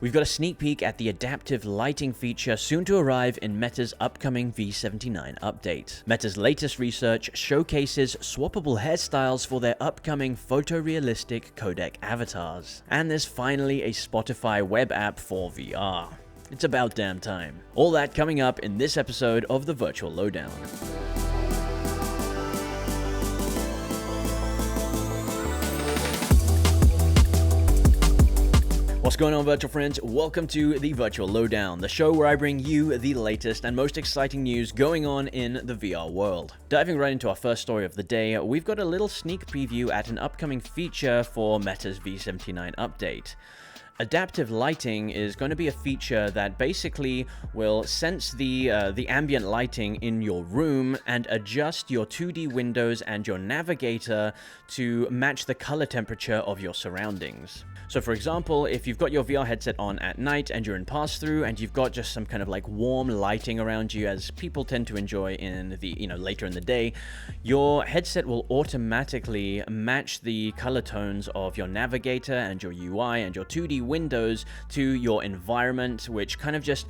We've got a sneak peek at the adaptive lighting feature soon to arrive in Meta's upcoming V79 update. Meta's latest research showcases swappable hairstyles for their upcoming photorealistic Codec Avatars. And there's finally a Spotify web app for VR. It's about damn time. All that coming up in this episode of the Virtual Lowdown. What's going on, virtual friends? Welcome to the Virtual Lowdown, the show where I bring you the latest and most exciting news going on in the VR world. Diving right into our first story of the day, we've got a little sneak preview at an upcoming feature for Meta's V79 update. Adaptive lighting is going to be a feature that basically will sense the ambient lighting in your room and adjust your 2D windows and your navigator to match the color temperature of your surroundings. So for example, if you've got your VR headset on at night and you're in pass-through and you've got just some kind of like warm lighting around you, as people tend to enjoy in the, later in the day, your headset will automatically match the color tones of your navigator and your UI and your 2D windows to your environment, which kind of just,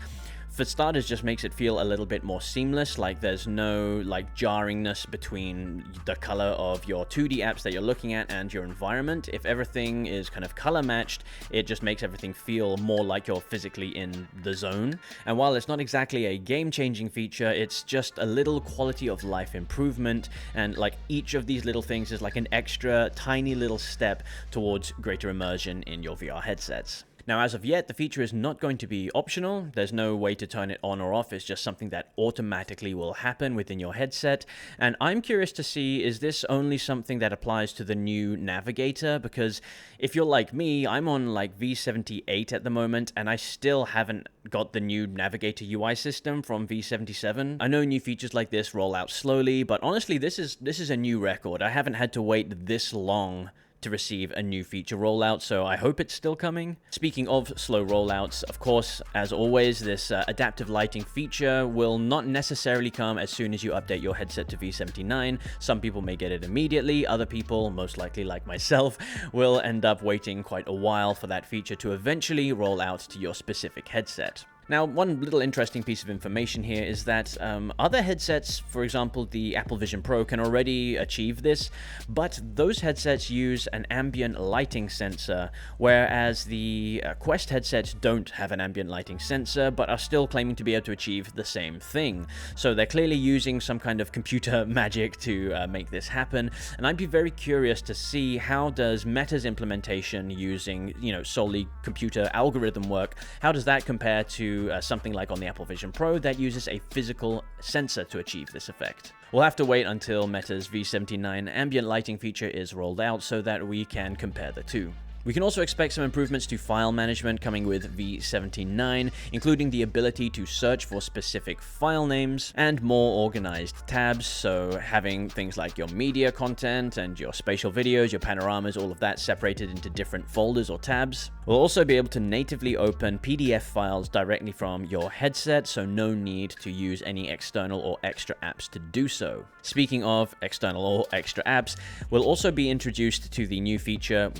for starters, just makes it feel a little bit more seamless, like there's no like jarringness between the color of your 2D apps that you're looking at and your environment. If everything is kind of color matched, it just makes everything feel more like you're physically in the zone. And while it's not exactly a game-changing feature, it's just a little quality of life improvement, and like each of these little things is like an extra tiny little step towards greater immersion in your VR headsets. Now, as of yet, the feature is not going to be optional. There's no way to turn it on or off. It's just something that automatically will happen within your headset. And I'm curious to see, is this only something that applies to the new navigator? Because if you're like me, I'm on like V78 at the moment, and I still haven't got the new navigator UI system from V77. I know new features like this roll out slowly, but honestly, this is a new record. I haven't had to wait this long to receive a new feature rollout, so I hope it's still coming. Speaking of slow rollouts, of course, as always, this adaptive lighting feature will not necessarily come as soon as you update your headset to V79. Some people may get it immediately, other people, most likely like myself, will end up waiting quite a while for that feature to eventually roll out to your specific headset. Now, one little interesting piece of information here is that other headsets, for example, the Apple Vision Pro, can already achieve this, but those headsets use an ambient lighting sensor, whereas the Quest headsets don't have an ambient lighting sensor, but are still claiming to be able to achieve the same thing. So they're clearly using some kind of computer magic to make this happen, and I'd be very curious to see how does Meta's implementation using, solely computer algorithm work, how does that compare to something like on the Apple Vision Pro that uses a physical sensor to achieve this effect. We'll have to wait until Meta's V79 ambient lighting feature is rolled out so that we can compare the two. We can also expect some improvements to file management coming with V79, including the ability to search for specific file names and more organized tabs, so having things like your media content and your spatial videos, your panoramas, all of that separated into different folders or tabs. We'll also be able to natively open PDF files directly from your headset, so no need to use any external or extra apps to do so. Speaking of external or extra apps, we'll also be introduced to the new feature,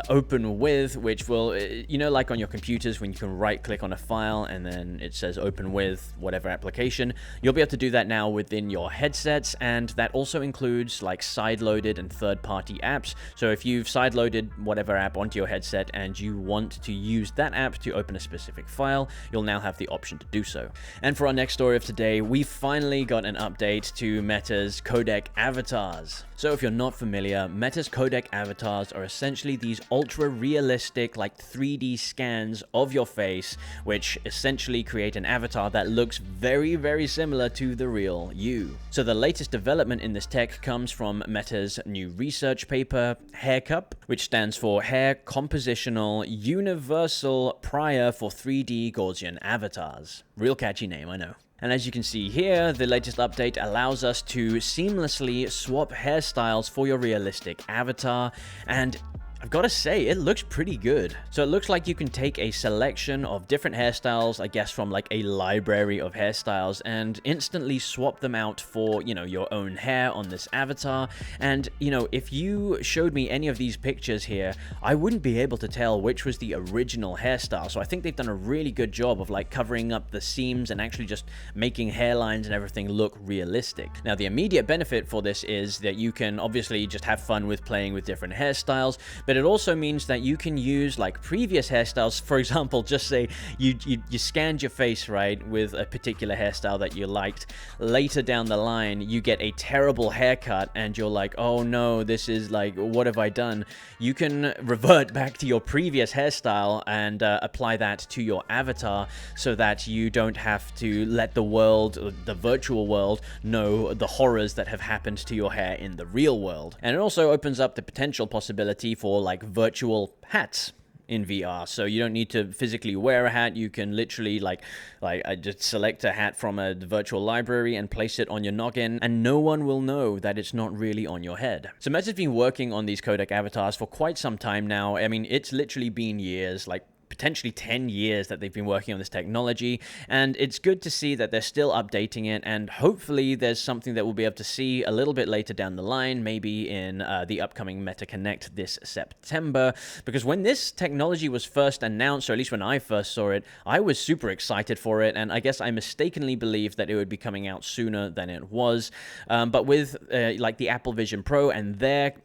open with, which will, like on your computers when you can right click on a file and then it says open with whatever application, you'll be able to do that now within your headsets, and that also includes like side-loaded and third-party apps. So if you've side-loaded whatever app onto your headset and you want to use that app to open a specific file, you'll now have the option to do so. And for our next story of today, we've finally got an update to Meta's Codec Avatars. So if you're not familiar, Meta's Codec Avatars are essentially these ultra-realistic, like 3D scans of your face, which essentially create an avatar that looks very, very similar to the real you. So the latest development in this tech comes from Meta's new research paper, HairCup, which stands for Hair Compositional Universal Prior for 3D Gaussian Avatars. Real catchy name, I know. And as you can see here, the latest update allows us to seamlessly swap hairstyles for your realistic avatar, and I've got to say, it looks pretty good. So it looks like you can take a selection of different hairstyles, I guess from like a library of hairstyles, and instantly swap them out for, you know, your own hair on this avatar. And, you know, if you showed me any of these pictures here, I wouldn't be able to tell which was the original hairstyle. So I think they've done a really good job of like covering up the seams and actually just making hairlines and everything look realistic. Now, the immediate benefit for this is that you can obviously just have fun with playing with different hairstyles, but it also means that you can use like previous hairstyles. For example, just say you scanned your face, right, with a particular hairstyle that you liked. Later down the line, you get a terrible haircut and you're like, oh no, this is like, what have I done? You can revert back to your previous hairstyle and apply that to your avatar so that you don't have to let the world, the virtual world, know the horrors that have happened to your hair in the real world. And it also opens up the potential possibility for like virtual hats in VR. So you don't need to physically wear a hat. You can literally I just select a hat from a virtual library and place it on your noggin, and no one will know that it's not really on your head. So Meta's been working on these codec avatars for quite some time now. I mean, it's literally been years, like potentially 10 years that they've been working on this technology, and it's good to see that they're still updating it, and hopefully there's something that we'll be able to see a little bit later down the line, maybe in the upcoming Meta Connect this September, because when this technology was first announced, or at least when I first saw it, I was super excited for it, and I guess I mistakenly believed that it would be coming out sooner than it was. But with like the Apple Vision Pro and their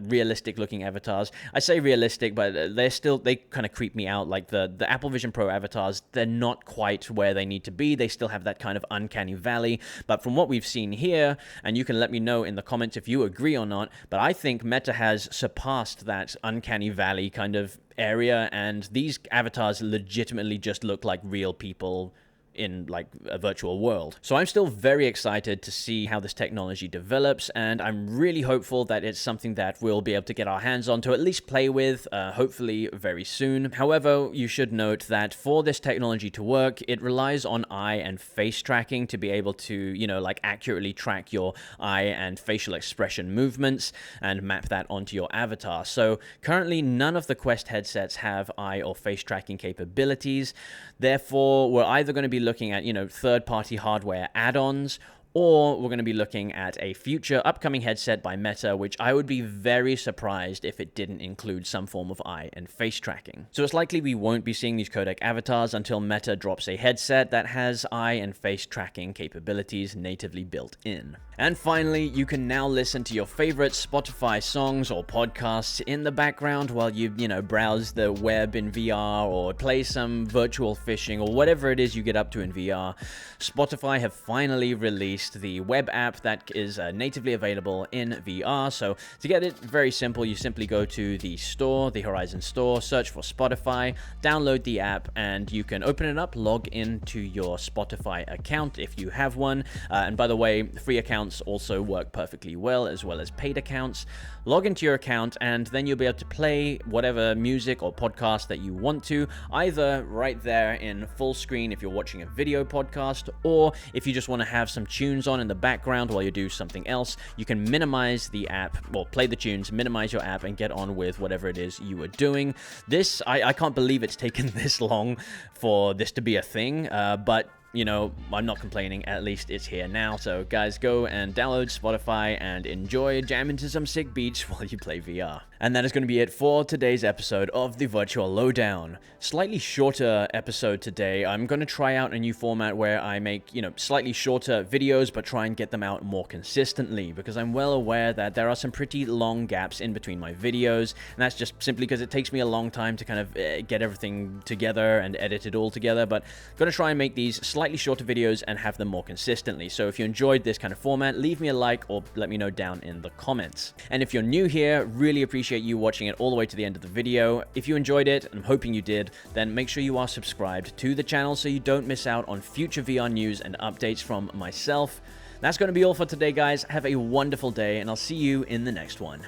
realistic looking avatars, I say realistic, but they kind of creep me out. Like the Apple Vision Pro avatars, they're not quite where they need to be. They still have that kind of uncanny valley. But from what we've seen here, and you can let me know in the comments if you agree or not, but I think Meta has surpassed that uncanny valley kind of area, and these avatars legitimately just look like real people in like a virtual world. So I'm still very excited to see how this technology develops, and I'm really hopeful that it's something that we'll be able to get our hands on to at least play with, hopefully very soon. However, you should note that for this technology to work, it relies on eye and face tracking to be able to, you know, like accurately track your eye and facial expression movements and map that onto your avatar. So currently none of the Quest headsets have eye or face tracking capabilities. Therefore, we're either going to be looking at, you know, third-party hardware add-ons, or we're going to be looking at a future upcoming headset by Meta, which I would be very surprised if it didn't include some form of eye and face tracking. So it's likely we won't be seeing these codec avatars until Meta drops a headset that has eye and face tracking capabilities natively built in. And finally, you can now listen to your favorite Spotify songs or podcasts in the background while you browse the web in VR or play some virtual fishing or whatever it is you get up to in VR. Spotify have finally released the web app that is natively available in VR. So to get it, very simple. You simply go to the store, the Horizon store, search for Spotify, download the app, and you can open it up, log into your Spotify account if you have one. And by the way, free accounts also work perfectly well as paid accounts. Log into your account, and then you'll be able to play whatever music or podcast that you want to, either right there in full screen if you're watching a video podcast, or if you just want to have some tunes on in the background while you do something else, you can minimize the app, or play the tunes, minimize your app, and get on with whatever it is you are doing. This, I can't believe it's taken this long for this to be a thing, but you know, I'm not complaining, at least it's here now. So guys, go and download Spotify and enjoy jamming to some sick beats while you play VR. And that is going to be it for today's episode of the Virtual Lowdown. Slightly shorter episode today. I'm going to try out a new format where I make, slightly shorter videos, but try and get them out more consistently, because I'm well aware that there are some pretty long gaps in between my videos, and that's just simply because it takes me a long time to kind of get everything together and edit it all together. But I'm going to try and make these slightly shorter videos and have them more consistently. So if you enjoyed this kind of format, leave me a like or let me know down in the comments. And if you're new here, really appreciate you watching it all the way to the end of the video. If you enjoyed it, and I'm hoping you did, then make sure you are subscribed to the channel so you don't miss out on future VR news and updates from myself. That's going to be all for today, guys. Have a wonderful day, and I'll see you in the next one.